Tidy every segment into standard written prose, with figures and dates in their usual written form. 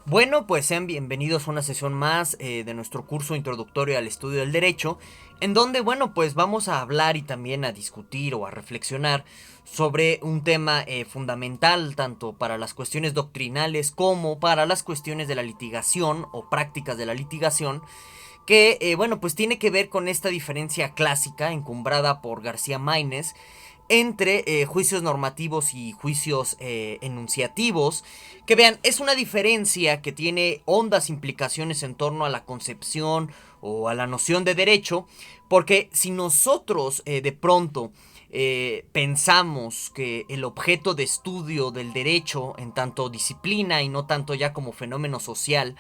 Bueno, pues sean bienvenidos a una sesión más de nuestro curso introductorio al estudio del derecho, en donde, bueno, pues vamos a hablar y también a discutir o a reflexionar sobre un tema fundamental tanto para las cuestiones doctrinales como para las cuestiones de la litigación o prácticas de la litigación, que, bueno, pues tiene que ver con esta diferencia clásica encumbrada por García Maínez entre juicios normativos y juicios enunciativos, que vean, es una diferencia que tiene hondas implicaciones en torno a la concepción o a la noción de derecho, porque si nosotros de pronto pensamos que el objeto de estudio del derecho, en tanto disciplina y no tanto ya como fenómeno social,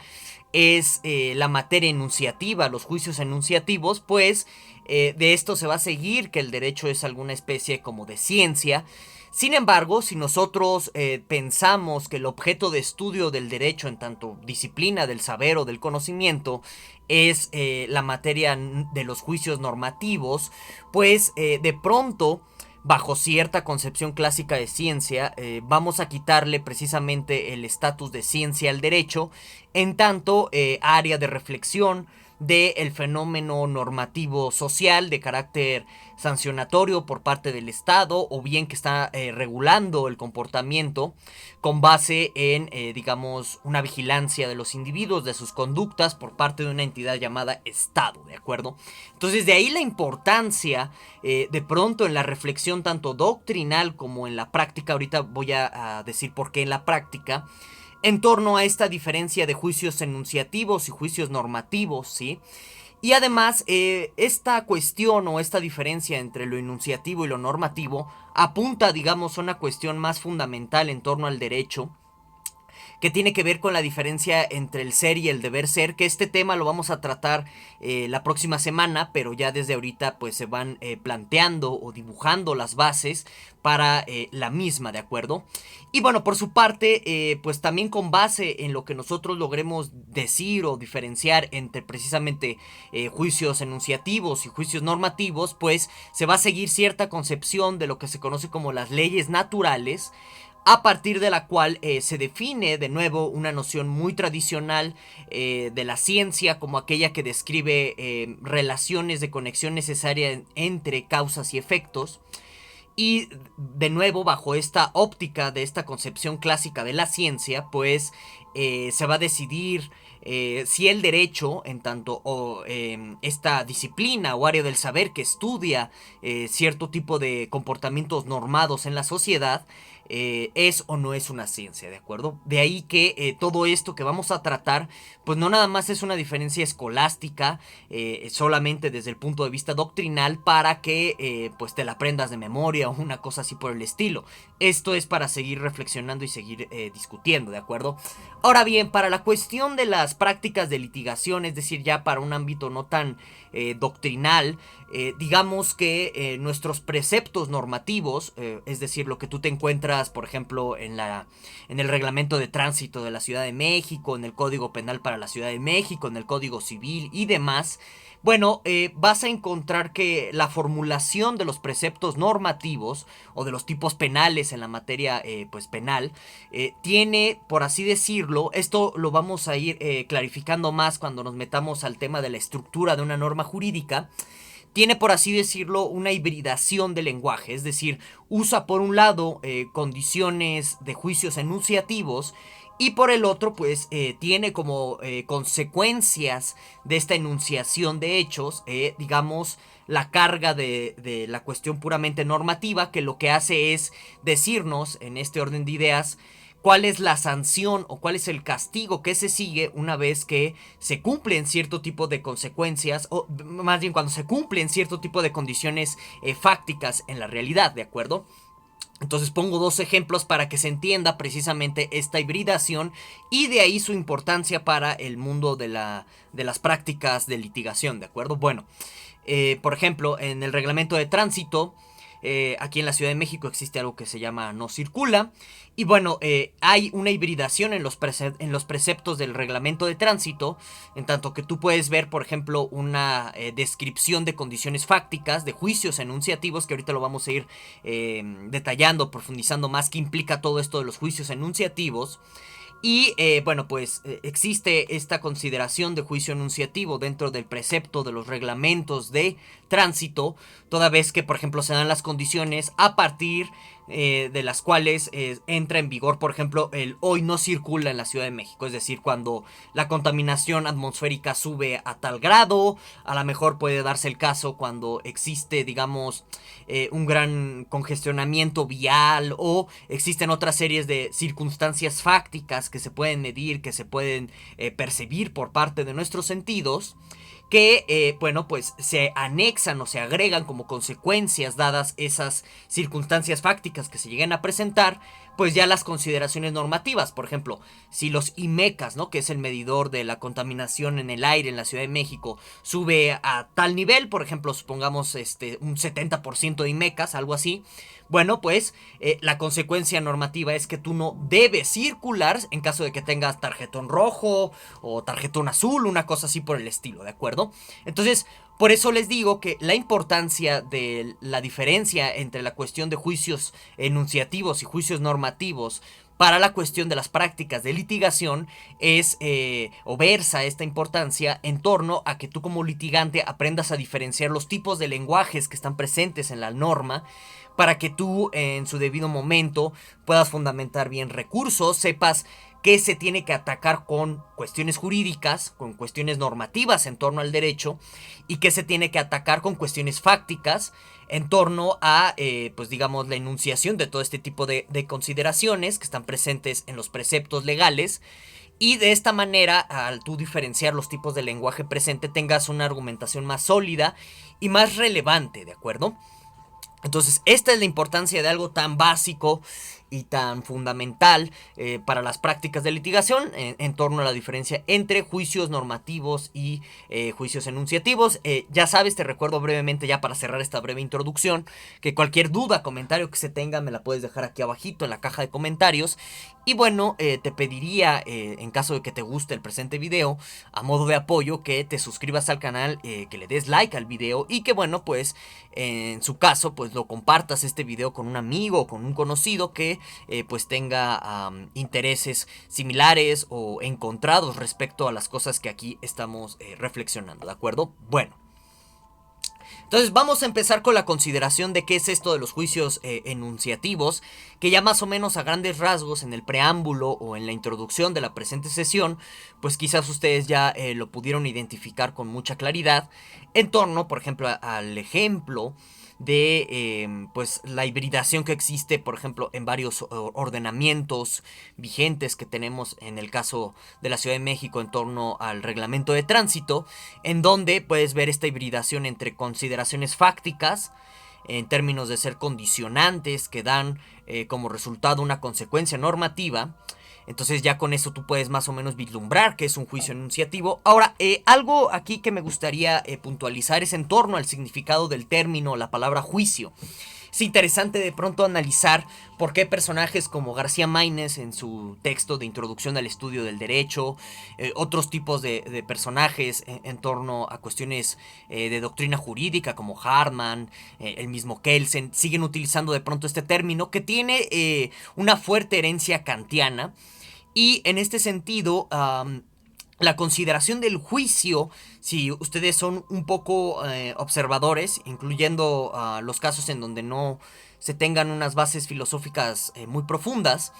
es la materia enunciativa, los juicios enunciativos, pues de esto se va a seguir que el derecho es alguna especie como de ciencia. Sin embargo, si nosotros pensamos que el objeto de estudio del derecho en tanto disciplina del saber o del conocimiento es la materia de los juicios normativos, pues de pronto bajo cierta concepción clásica de ciencia, vamos a quitarle precisamente el estatus de ciencia al derecho, en tanto área de reflexión del fenómeno normativo social de carácter sancionatorio por parte del Estado, o bien que está regulando el comportamiento con base en, digamos, una vigilancia de los individuos, de sus conductas por parte de una entidad llamada Estado, ¿de acuerdo? Entonces de ahí la importancia de pronto en la reflexión tanto doctrinal como en la práctica. Ahorita voy a decir por qué en la práctica, en torno a esta diferencia de juicios enunciativos y juicios normativos, ¿sí? Y además, esta cuestión o esta diferencia entre lo enunciativo y lo normativo apunta, digamos, a una cuestión más fundamental en torno al derecho, que tiene que ver con la diferencia entre el ser y el deber ser, que este tema lo vamos a tratar la próxima semana, pero ya desde ahorita pues se van planteando o dibujando las bases para la misma, ¿de acuerdo? Y bueno, por su parte, pues también con base en lo que nosotros logremos decir o diferenciar entre precisamente juicios enunciativos y juicios normativos, pues se va a seguir cierta concepción de lo que se conoce como las leyes naturales, a partir de la cual se define de nuevo una noción muy tradicional de la ciencia como aquella que describe relaciones de conexión necesaria entre causas y efectos. Y de nuevo, bajo esta óptica de esta concepción clásica de la ciencia, pues se va a decidir si el derecho, en tanto o esta disciplina o área del saber que estudia cierto tipo de comportamientos normados en la sociedad, es o no es una ciencia, ¿de acuerdo? De ahí que todo esto que vamos a tratar, pues no nada más es una diferencia escolástica, solamente desde el punto de vista doctrinal, para que pues te la aprendas de memoria o una cosa así por el estilo. Esto es para seguir reflexionando y seguir discutiendo, ¿de acuerdo? Ahora bien, para la cuestión de las prácticas de litigación, es decir, ya para un ámbito no tan doctrinal, digamos que nuestros preceptos normativos, es decir, lo que tú te encuentras, por ejemplo, en el reglamento de tránsito de la Ciudad de México, en el Código Penal para la Ciudad de México, en el Código Civil y demás, bueno, vas a encontrar que la formulación de los preceptos normativos o de los tipos penales en la materia pues penal tiene, por así decirlo, esto lo vamos a ir clarificando más cuando nos metamos al tema de la estructura de una norma jurídica. Tiene, por así decirlo, una hibridación del lenguaje, es decir, usa por un lado condiciones de juicios enunciativos y por el otro pues tiene como consecuencias de esta enunciación de hechos, digamos, la carga de la cuestión puramente normativa, que lo que hace es decirnos en este orden de ideas cuál es la sanción o cuál es el castigo que se sigue una vez que se cumplen cierto tipo de consecuencias, o más bien cuando se cumplen cierto tipo de condiciones fácticas en la realidad, ¿de acuerdo? Entonces pongo dos ejemplos para que se entienda precisamente esta hibridación y de ahí su importancia para el mundo de las prácticas de litigación, ¿de acuerdo? Bueno, por ejemplo, en el reglamento de tránsito, aquí en la Ciudad de México existe algo que se llama no circula. Y bueno, hay una hibridación en en los preceptos del reglamento de tránsito, en tanto que tú puedes ver, por ejemplo, una descripción de condiciones fácticas, de juicios enunciativos, que ahorita lo vamos a ir detallando, profundizando más qué implica todo esto de los juicios enunciativos. Y bueno, pues existe esta consideración de juicio enunciativo dentro del precepto de los reglamentos de tránsito, toda vez que, por ejemplo, se dan las condiciones a partir de las cuales entra en vigor, por ejemplo, el hoy no circula en la Ciudad de México. Es decir, cuando la contaminación atmosférica sube a tal grado, a lo mejor puede darse el caso cuando existe, digamos, un gran congestionamiento vial, o existen otras series de circunstancias fácticas que se pueden medir, que se pueden percibir por parte de nuestros sentidos, que, bueno, pues se anexan o se agregan como consecuencias dadas esas circunstancias fácticas que se lleguen a presentar, pues ya las consideraciones normativas. Por ejemplo, si los IMECAS, ¿no?, que es el medidor de la contaminación en el aire en la Ciudad de México, sube a tal nivel, por ejemplo, supongamos un 70% de IMECAS, algo así, bueno, pues la consecuencia normativa es que tú no debes circular en caso de que tengas tarjetón rojo o tarjetón azul, una cosa así por el estilo, ¿de acuerdo? Entonces, por eso les digo que la importancia de la diferencia entre la cuestión de juicios enunciativos y juicios normativos para la cuestión de las prácticas de litigación es o versa esta importancia en torno a que tú como litigante aprendas a diferenciar los tipos de lenguajes que están presentes en la norma, para que tú en su debido momento puedas fundamentar bien recursos, sepas qué se tiene que atacar con cuestiones jurídicas, con cuestiones normativas en torno al derecho, y qué se tiene que atacar con cuestiones fácticas en torno a, pues digamos, la enunciación de todo este tipo de consideraciones que están presentes en los preceptos legales. Y de esta manera, al tú diferenciar los tipos de lenguaje presente, tengas una argumentación más sólida y más relevante, ¿de acuerdo? Entonces, esta es la importancia de algo tan básico y tan fundamental para las prácticas de litigación en torno a la diferencia entre juicios normativos y juicios enunciativos. Ya sabes, te recuerdo brevemente, ya para cerrar esta breve introducción, que cualquier duda, comentario que se tenga me la puedes dejar aquí abajito en la caja de comentarios. Y bueno, te pediría, en caso de que te guste el presente video, a modo de apoyo, que te suscribas al canal, que le des like al video, y que bueno, pues en su caso, pues lo compartas este video con un amigo o con un conocido que pues tenga intereses similares o encontrados respecto a las cosas que aquí estamos reflexionando, ¿de acuerdo? Bueno, entonces vamos a empezar con la consideración de qué es esto de los juicios enunciativos, que ya más o menos a grandes rasgos en el preámbulo o en la introducción de la presente sesión, pues quizás ustedes ya lo pudieron identificar con mucha claridad en torno, por ejemplo, al ejemplo de pues la hibridación que existe, por ejemplo, en varios ordenamientos vigentes que tenemos en el caso de la Ciudad de México en torno al reglamento de tránsito, en donde puedes ver esta hibridación entre consideraciones fácticas en términos de ser condicionantes que dan como resultado una consecuencia normativa. Entonces ya con eso tú puedes más o menos vislumbrar que es un juicio enunciativo. Ahora, algo aquí que me gustaría puntualizar es en torno al significado del término, la palabra juicio. Es interesante de pronto analizar por qué personajes como García Maínez en su texto de introducción al estudio del derecho, otros tipos de personajes en torno a cuestiones de doctrina jurídica como Hartman, el mismo Kelsen, siguen utilizando de pronto este término que tiene una fuerte herencia kantiana. Y en este sentido, la consideración del juicio, si ustedes son un poco observadores, incluyendo los casos en donde no se tengan unas bases filosóficas muy profundas,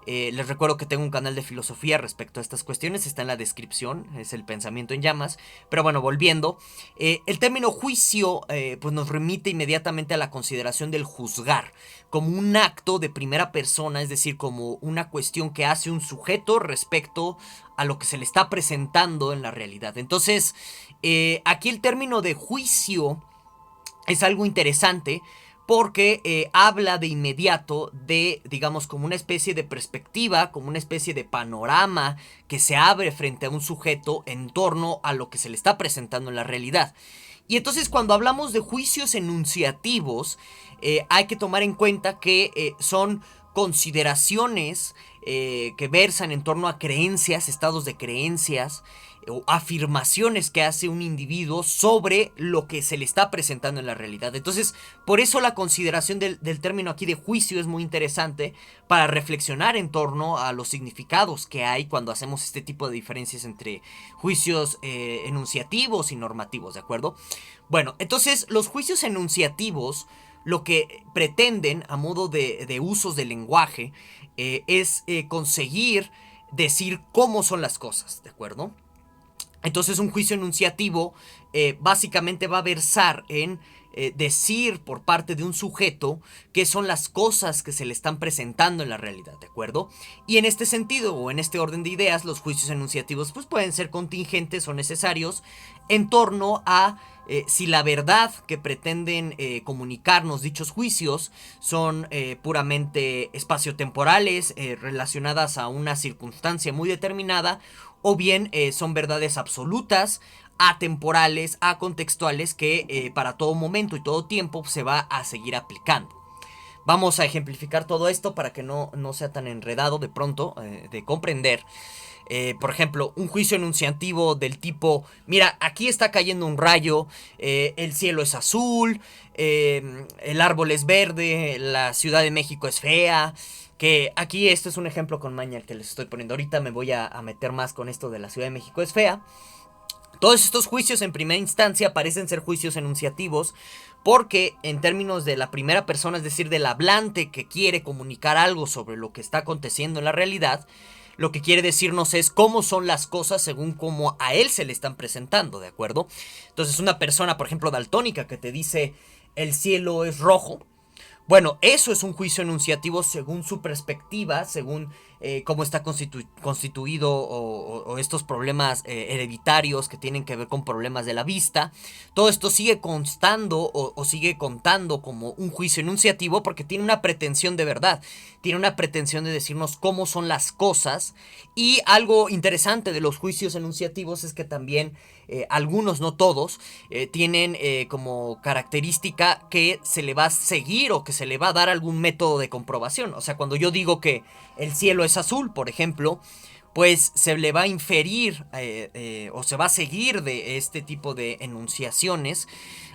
les recuerdo que tengo un canal de filosofía respecto a estas cuestiones, está en la descripción, es el pensamiento en llamas. Pero bueno, volviendo, el término juicio pues nos remite inmediatamente a la consideración del juzgar, como un acto de primera persona, es decir, como una cuestión que hace un sujeto respecto a lo que se le está presentando en la realidad. Entonces, aquí el término de juicio es algo interesante, porque habla de inmediato de, digamos, como una especie de perspectiva, como una especie de panorama que se abre frente a un sujeto en torno a lo que se le está presentando en la realidad. Y entonces cuando hablamos de juicios enunciativos, hay que tomar en cuenta que son consideraciones que versan en torno a creencias, estados de creencias o afirmaciones que hace un individuo sobre lo que se le está presentando en la realidad. Entonces, por eso la consideración del término aquí de juicio es muy interesante para reflexionar en torno a los significados que hay cuando hacemos este tipo de diferencias entre juicios enunciativos y normativos, ¿de acuerdo? Bueno, entonces los juicios enunciativos lo que pretenden a modo de usos del lenguaje es conseguir decir cómo son las cosas, ¿de acuerdo? Entonces un juicio enunciativo básicamente va a versar en decir por parte de un sujeto qué son las cosas que se le están presentando en la realidad, ¿de acuerdo? Y en este sentido o en este orden de ideas, los juicios enunciativos pues pueden ser contingentes o necesarios en torno a si la verdad que pretenden comunicarnos dichos juicios son puramente espaciotemporales, relacionadas a una circunstancia muy determinada, o bien son verdades absolutas, atemporales, acontextuales, que para todo momento y todo tiempo se va a seguir aplicando. Vamos a ejemplificar todo esto para que no sea tan enredado de pronto de comprender. Por ejemplo, un juicio enunciativo del tipo: mira, aquí está cayendo un rayo, el cielo es azul, el árbol es verde, la Ciudad de México es fea. Que aquí este es un ejemplo con maña el que les estoy poniendo. Ahorita me voy a meter más con esto de la Ciudad de México es fea. Todos estos juicios en primera instancia parecen ser juicios enunciativos porque en términos de la primera persona, es decir, del hablante que quiere comunicar algo sobre lo que está aconteciendo en la realidad, lo que quiere decirnos es cómo son las cosas según cómo a él se le están presentando, ¿de acuerdo? Entonces una persona, por ejemplo, daltónica que te dice el cielo es rojo, bueno, eso es un juicio enunciativo según su perspectiva, según cómo está constituido o estos problemas hereditarios que tienen que ver con problemas de la vista. Todo esto sigue constando o sigue contando como un juicio enunciativo porque tiene una pretensión de verdad, tiene una pretensión de decirnos cómo son las cosas. Y algo interesante de los juicios enunciativos es que también algunos, no todos, tienen como característica que se le va a seguir o que se le va a dar algún método de comprobación. O sea, cuando yo digo que el cielo es azul, por ejemplo, pues se le va a inferir o se va a seguir de este tipo de enunciaciones,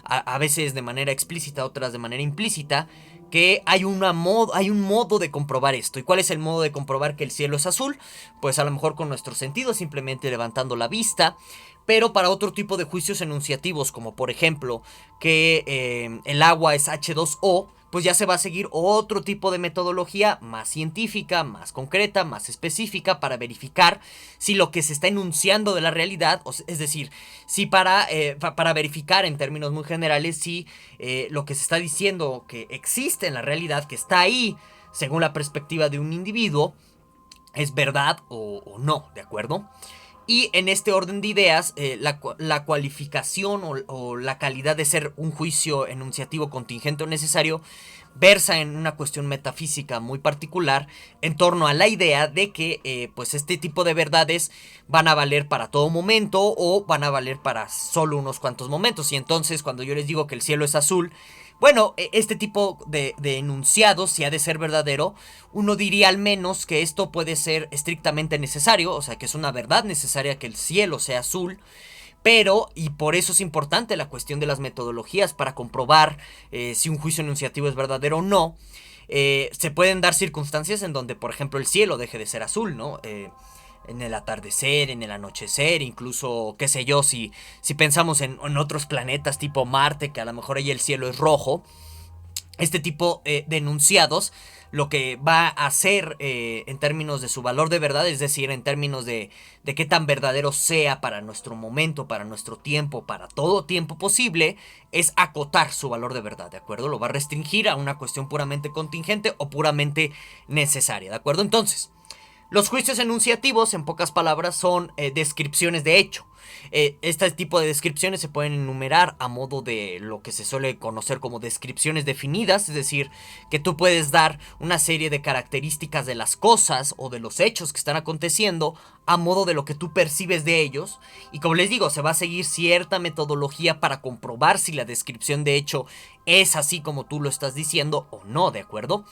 a veces de manera explícita, otras de manera implícita, que hay un modo de comprobar esto. ¿Y cuál es el modo de comprobar que el cielo es azul? Pues a lo mejor con nuestros sentidos, simplemente levantando la vista. Pero para otro tipo de juicios enunciativos, como por ejemplo que el agua es H2O, pues ya se va a seguir otro tipo de metodología más científica, más concreta, más específica para verificar si lo que se está enunciando de la realidad, es decir, si para verificar en términos muy generales si lo que se está diciendo que existe en la realidad, que está ahí según la perspectiva de un individuo, es verdad o no, ¿de acuerdo? Y en este orden de ideas, la cualificación o la calidad de ser un juicio enunciativo contingente o necesario versa en una cuestión metafísica muy particular en torno a la idea de que pues este tipo de verdades van a valer para todo momento o van a valer para solo unos cuantos momentos. Y entonces cuando yo les digo que el cielo es azul, bueno, este tipo de enunciados, si ha de ser verdadero, uno diría al menos que esto puede ser estrictamente necesario, o sea que es una verdad necesaria que el cielo sea azul. Pero, y por eso es importante la cuestión de las metodologías para comprobar si un juicio enunciativo es verdadero o no, se pueden dar circunstancias en donde, por ejemplo, el cielo deje de ser azul, ¿no? En el atardecer, en el anochecer, incluso, qué sé yo, si pensamos en otros planetas tipo Marte, que a lo mejor ahí el cielo es rojo. Este tipo de enunciados lo que va a hacer en términos de su valor de verdad, es decir, en términos de qué tan verdadero sea para nuestro momento, para nuestro tiempo, para todo tiempo posible, es acotar su valor de verdad, ¿de acuerdo? Lo va a restringir a una cuestión puramente contingente o puramente necesaria, ¿de acuerdo? Entonces, los juicios enunciativos, en pocas palabras, son descripciones de hecho. Este tipo de descripciones se pueden enumerar a modo de lo que se suele conocer como descripciones definidas, es decir, que tú puedes dar una serie de características de las cosas o de los hechos que están aconteciendo a modo de lo que tú percibes de ellos. Y como les digo, se va a seguir cierta metodología para comprobar si la descripción de hecho es así como tú lo estás diciendo o no, ¿de acuerdo?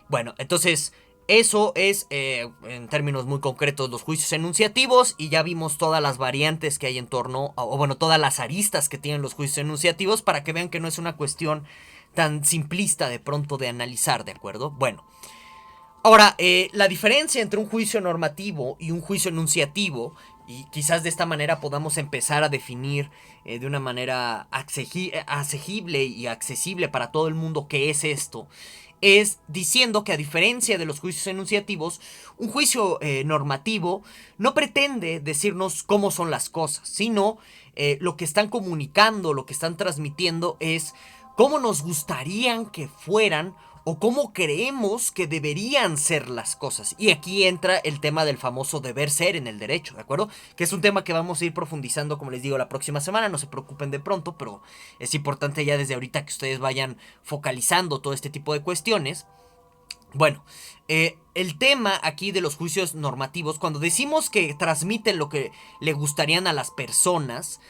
Bueno, entonces Eso es, en términos muy concretos, los juicios enunciativos, y ya vimos todas las variantes que hay en torno, o bueno, todas las aristas que tienen los juicios enunciativos, para que vean que no es una cuestión tan simplista de pronto de analizar, ¿de acuerdo? Bueno, ahora, la diferencia entre un juicio normativo y un juicio enunciativo, y quizás de esta manera podamos empezar a definir de una manera asequible y accesible para todo el mundo qué es esto, es diciendo que, a diferencia de los juicios enunciativos, un juicio normativo no pretende decirnos cómo son las cosas, sino lo que están comunicando, lo que están transmitiendo es cómo nos gustarían que fueran o cómo creemos que deberían ser las cosas. Y aquí entra el tema del famoso deber ser en el derecho, ¿de acuerdo? Que es un tema que vamos a ir profundizando, como les digo, la próxima semana, no se preocupen de pronto, pero es importante ya desde ahorita que ustedes vayan focalizando todo este tipo de cuestiones. Bueno, el tema aquí de los juicios normativos, cuando decimos que transmiten lo que le gustarían a las personas,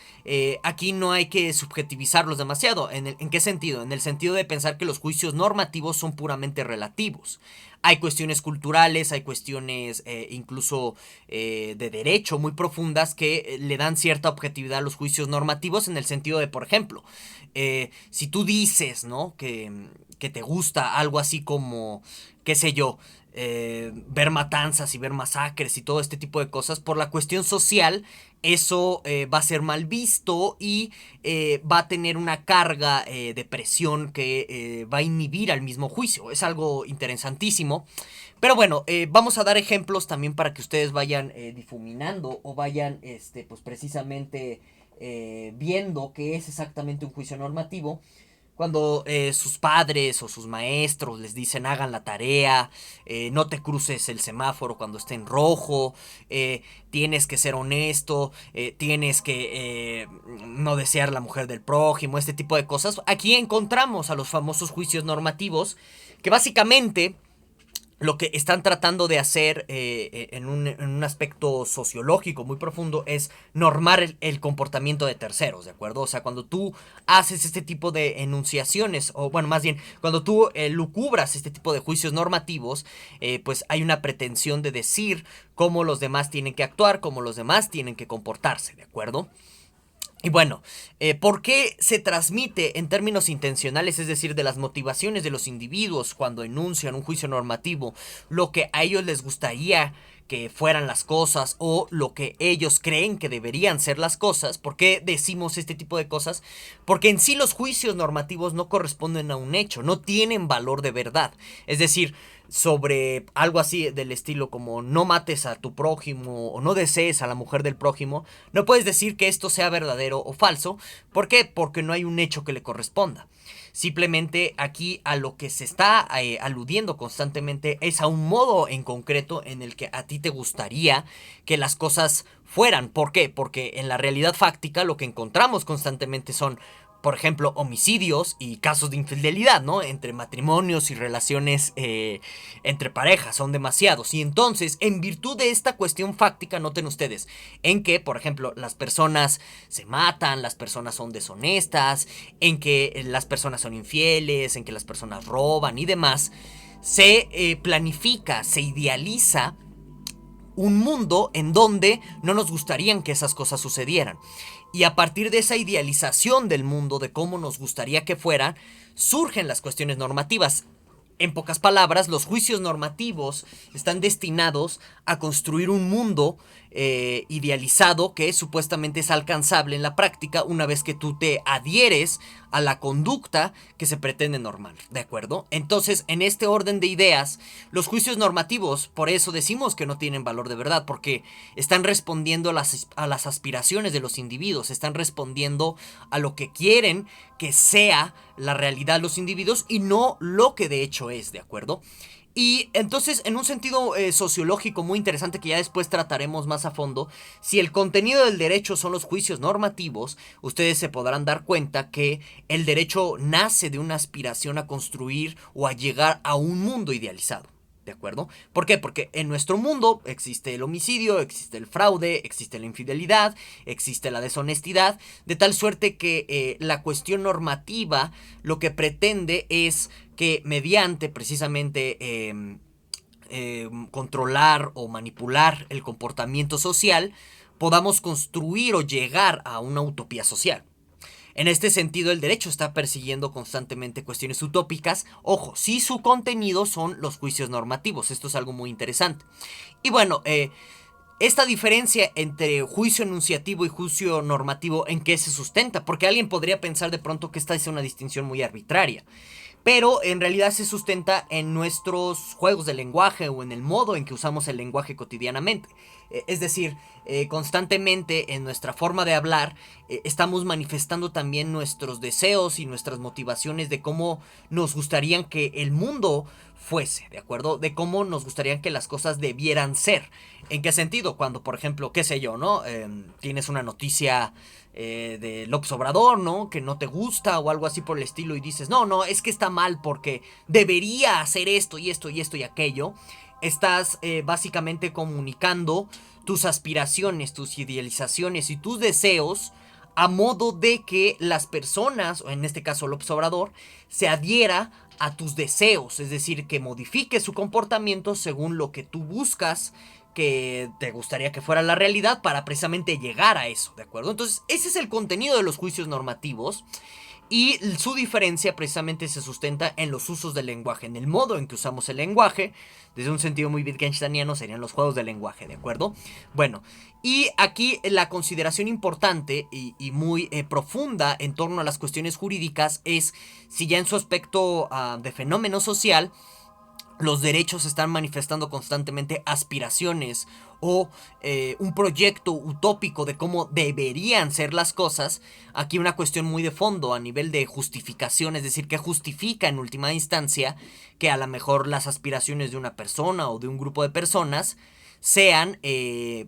aquí no hay que subjetivizarlos demasiado. ¿En qué sentido? En el sentido de pensar que los juicios normativos son puramente relativos. Hay cuestiones culturales, hay cuestiones incluso de derecho muy profundas que le dan cierta objetividad a los juicios normativos, en el sentido de, por ejemplo, si tú dices, ¿no?, que te gusta algo así como, qué sé yo, ver matanzas y ver masacres y todo este tipo de cosas, por la cuestión social, eso va a ser mal visto y va a tener una carga de presión que va a inhibir al mismo juicio. Es algo interesantísimo. Pero bueno, vamos a dar ejemplos también para que ustedes vayan difuminando o vayan, pues precisamente viendo qué es exactamente un juicio normativo. Cuando sus padres o sus maestros les dicen hagan la tarea, no te cruces el semáforo cuando esté en rojo, tienes que ser honesto, tienes que no desear la mujer del prójimo, este tipo de cosas. Aquí encontramos a los famosos juicios normativos que básicamente lo que están tratando de hacer en un aspecto sociológico muy profundo es normar el comportamiento de terceros, ¿de acuerdo? O sea, cuando tú haces este tipo de enunciaciones, o bueno, más bien, cuando tú lucubras este tipo de juicios normativos, pues hay una pretensión de decir cómo los demás tienen que actuar, cómo los demás tienen que comportarse, ¿de acuerdo? Y bueno, ¿por qué se transmite en términos intencionales, es decir, de las motivaciones de los individuos cuando enuncian un juicio normativo, lo que a ellos les gustaría que fueran las cosas o lo que ellos creen que deberían ser las cosas? ¿Por qué decimos este tipo de cosas? Porque en sí los juicios normativos no corresponden a un hecho, no tienen valor de verdad. Es decir, sobre algo así del estilo como no mates a tu prójimo o no desees a la mujer del prójimo, no puedes decir que esto sea verdadero o falso. ¿Por qué? Porque no hay un hecho que le corresponda. Simplemente aquí a lo que se está aludiendo constantemente es a un modo en concreto en el que a ti te gustaría que las cosas fueran. ¿Por qué? Porque en la realidad fáctica lo que encontramos constantemente son, por ejemplo, homicidios y casos de infidelidad, ¿no? Entre matrimonios y relaciones entre parejas, son demasiados. Y entonces, en virtud de esta cuestión fáctica, noten ustedes, en que, por ejemplo, las personas se matan, las personas son deshonestas, en que las personas son infieles, en que las personas roban y demás, se planifica, se idealiza un mundo en donde no nos gustarían que esas cosas sucedieran. Y a partir de esa idealización del mundo, de cómo nos gustaría que fuera, surgen las cuestiones normativas. En pocas palabras, los juicios normativos están destinados a construir un mundo idealizado que supuestamente es alcanzable en la práctica una vez que tú te adhieres a la conducta que se pretende normar, ¿de acuerdo? Entonces, en este orden de ideas, los juicios normativos, por eso decimos que no tienen valor de verdad, porque están respondiendo a las aspiraciones de los individuos, están respondiendo a lo que quieren que sea la realidad de los individuos y no lo que de hecho es, ¿de acuerdo? Y entonces, en un sentido sociológico muy interesante que ya después trataremos más a fondo, si el contenido del derecho son los juicios normativos, ustedes se podrán dar cuenta que el derecho nace de una aspiración a construir o a llegar a un mundo idealizado. ¿De acuerdo? ¿Por qué? Porque en nuestro mundo existe el homicidio, existe el fraude, existe la infidelidad, existe la deshonestidad, de tal suerte que la cuestión normativa lo que pretende es que mediante precisamente controlar o manipular el comportamiento social, podamos construir o llegar a una utopía social. En este sentido, el derecho está persiguiendo constantemente cuestiones utópicas. Ojo, si su contenido son los juicios normativos. Esto es algo muy interesante. Y bueno, esta diferencia entre juicio enunciativo y juicio normativo, ¿en qué se sustenta? Porque alguien podría pensar de pronto que esta es una distinción muy arbitraria. Pero en realidad se sustenta en nuestros juegos de lenguaje o en el modo en que usamos el lenguaje cotidianamente. Es decir, constantemente en nuestra forma de hablar estamos manifestando también nuestros deseos y nuestras motivaciones de cómo nos gustaría que el mundo fuese, ¿de acuerdo? De cómo nos gustaría que las cosas debieran ser. ¿En qué sentido? Cuando, por ejemplo, qué sé yo, ¿no? Tienes una noticia de López Obrador, ¿no? Que no te gusta o algo así por el estilo y dices, no, es que está mal porque debería hacer esto y esto y esto y aquello. Estás básicamente comunicando tus aspiraciones, tus idealizaciones y tus deseos a modo de que las personas, o en este caso López Obrador, se adhiera a tus deseos, es decir, que modifique su comportamiento según lo que tú buscas que te gustaría que fuera la realidad para precisamente llegar a eso, ¿de acuerdo? Entonces, ese es el contenido de los juicios normativos y su diferencia precisamente se sustenta en los usos del lenguaje, en el modo en que usamos el lenguaje. Desde un sentido muy wittgensteiniano serían los juegos del lenguaje, ¿de acuerdo? Bueno, y aquí la consideración importante y muy profunda en torno a las cuestiones jurídicas es si ya en su aspecto de fenómeno social los derechos están manifestando constantemente aspiraciones o un proyecto utópico de cómo deberían ser las cosas. Aquí una cuestión muy de fondo a nivel de justificación, es decir, que justifica en última instancia que a lo mejor las aspiraciones de una persona o de un grupo de personas sean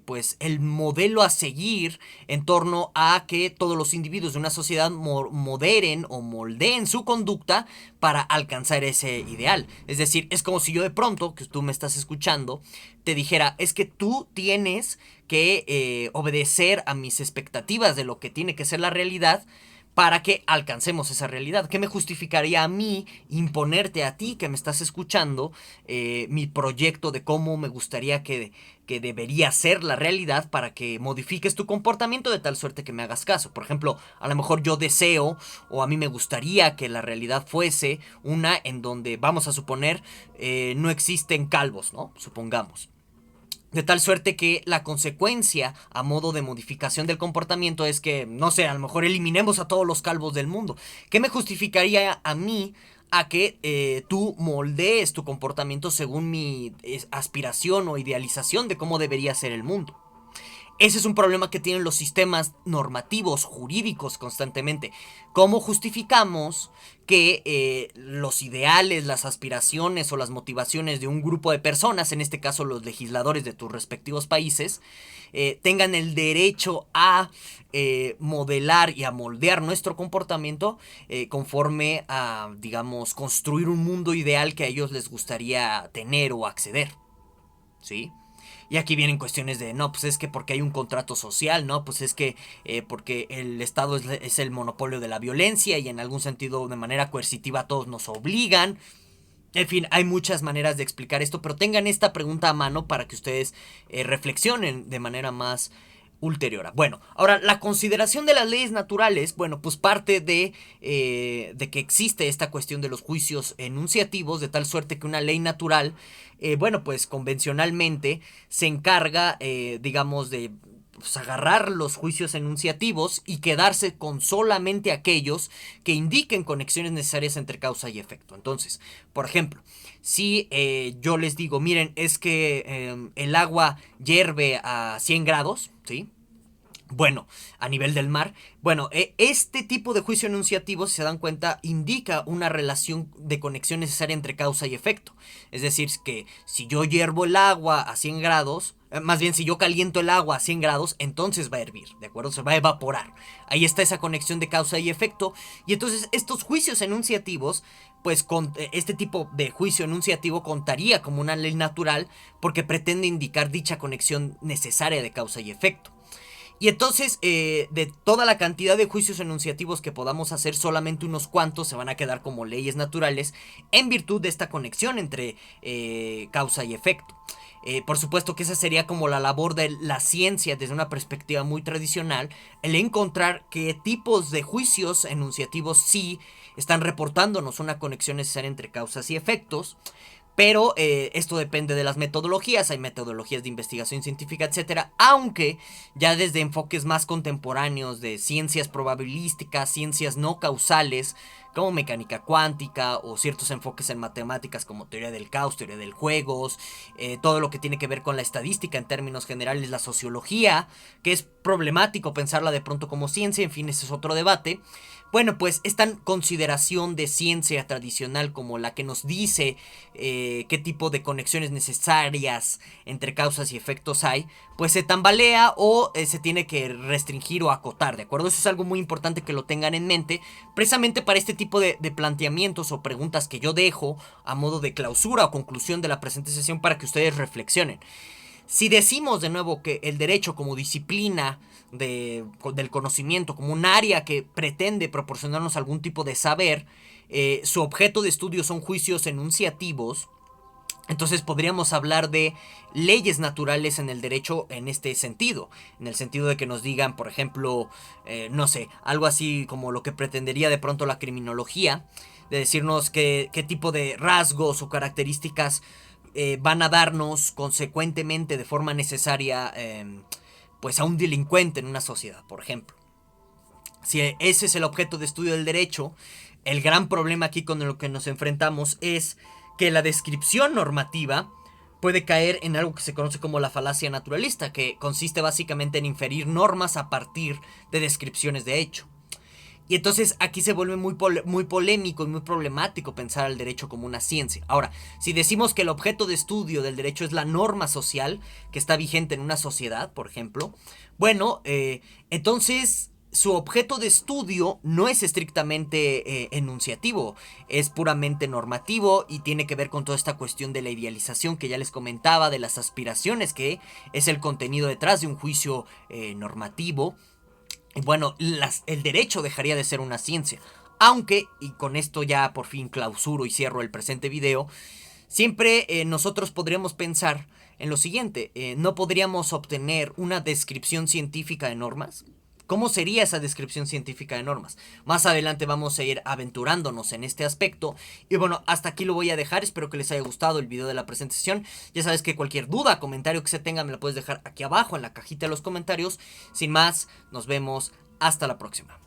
pues el modelo a seguir en torno a que todos los individuos de una sociedad moderen o moldeen su conducta para alcanzar ese ideal. Es decir, es como si yo de pronto, que tú me estás escuchando, te dijera, es que tú tienes que obedecer a mis expectativas de lo que tiene que ser la realidad para que alcancemos esa realidad. ¿Qué me justificaría a mí imponerte a ti que me estás escuchando mi proyecto de cómo me gustaría que debería ser la realidad para que modifiques tu comportamiento de tal suerte que me hagas caso? Por ejemplo, a lo mejor yo deseo o a mí me gustaría que la realidad fuese una en donde, vamos a suponer, no existen calvos, ¿no? Supongamos. De tal suerte que la consecuencia a modo de modificación del comportamiento es que, no sé, a lo mejor eliminemos a todos los calvos del mundo. ¿Qué me justificaría a mí a que tú moldees tu comportamiento según mi aspiración o idealización de cómo debería ser el mundo? Ese es un problema que tienen los sistemas normativos, jurídicos constantemente. ¿Cómo justificamos que los ideales, las aspiraciones o las motivaciones de un grupo de personas, en este caso los legisladores de tus respectivos países, tengan el derecho a modelar y a moldear nuestro comportamiento conforme a, digamos, construir un mundo ideal que a ellos les gustaría tener o acceder? ¿Sí? Y aquí vienen cuestiones de, no, pues es que porque hay un contrato social, no, pues es que porque el Estado es el monopolio de la violencia y en algún sentido de manera coercitiva a todos nos obligan. En fin, hay muchas maneras de explicar esto, pero tengan esta pregunta a mano para que ustedes reflexionen de manera más ulterior. Bueno, ahora la consideración de las leyes naturales, bueno, pues parte de que existe esta cuestión de los juicios enunciativos, de tal suerte que una ley natural, bueno, pues convencionalmente se encarga, digamos, de pues, agarrar los juicios enunciativos y quedarse con solamente aquellos que indiquen conexiones necesarias entre causa y efecto. Entonces, por ejemplo, si yo les digo, miren, es que el agua hierve a 100 grados, ¿sí? Bueno, a nivel del mar. Bueno, este tipo de juicio enunciativo, si se dan cuenta, indica una relación de conexión necesaria entre causa y efecto. Es decir, que si yo hiervo el agua a 100 grados, más bien si yo caliento el agua a 100 grados, entonces va a hervir, ¿de acuerdo? Se va a evaporar. Ahí está esa conexión de causa y efecto. Y entonces estos juicios enunciativos, pues con este tipo de juicio enunciativo contaría como una ley natural porque pretende indicar dicha conexión necesaria de causa y efecto. Y entonces, de toda la cantidad de juicios enunciativos que podamos hacer, solamente unos cuantos se van a quedar como leyes naturales en virtud de esta conexión entre causa y efecto. Por supuesto que esa sería como la labor de la ciencia desde una perspectiva muy tradicional, el encontrar qué tipos de juicios enunciativos sí están reportándonos una conexión necesaria entre causas y efectos. Pero esto depende de las metodologías, hay metodologías de investigación científica, etcétera, aunque ya desde enfoques más contemporáneos de ciencias probabilísticas, ciencias no causales, como mecánica cuántica o ciertos enfoques en matemáticas como teoría del caos, teoría del juegos, todo lo que tiene que ver con la estadística en términos generales, la sociología, que es problemático pensarla de pronto como ciencia, en fin, ese es otro debate. Bueno, pues esta consideración de ciencia tradicional como la que nos dice qué tipo de conexiones necesarias entre causas y efectos hay, pues se tambalea o se tiene que restringir o acotar, ¿de acuerdo? Eso es algo muy importante que lo tengan en mente, precisamente para este tipo de planteamientos o preguntas que yo dejo a modo de clausura o conclusión de la presente sesión para que ustedes reflexionen. Si decimos de nuevo que el derecho como disciplina del conocimiento, como un área que pretende proporcionarnos algún tipo de saber, su objeto de estudio son juicios enunciativos, entonces podríamos hablar de leyes naturales en el derecho en este sentido, en el sentido de que nos digan, por ejemplo, no sé, algo así como lo que pretendería de pronto la criminología, de decirnos qué tipo de rasgos o características van a darnos consecuentemente de forma necesaria pues a un delincuente en una sociedad, por ejemplo. Si ese es el objeto de estudio del derecho, el gran problema aquí con lo que nos enfrentamos es que la descripción normativa puede caer en algo que se conoce como la falacia naturalista, que consiste básicamente en inferir normas a partir de descripciones de hecho. Y entonces aquí se vuelve muy polémico y muy problemático pensar al derecho como una ciencia. Ahora, si decimos que el objeto de estudio del derecho es la norma social que está vigente en una sociedad, por ejemplo, bueno, entonces su objeto de estudio no es estrictamente enunciativo, es puramente normativo y tiene que ver con toda esta cuestión de la idealización que ya les comentaba, de las aspiraciones que es el contenido detrás de un juicio normativo. Bueno, el derecho dejaría de ser una ciencia. Aunque, y con esto ya por fin clausuro y cierro el presente video, siempre nosotros podríamos pensar en lo siguiente, ¿no podríamos obtener una descripción científica de normas? ¿Cómo sería esa descripción científica de normas? Más adelante vamos a ir aventurándonos en este aspecto. Y bueno, hasta aquí lo voy a dejar. Espero que les haya gustado el video de la presentación. Ya sabes que cualquier duda, comentario que se tenga, me lo puedes dejar aquí abajo en la cajita de los comentarios. Sin más, nos vemos. Hasta la próxima.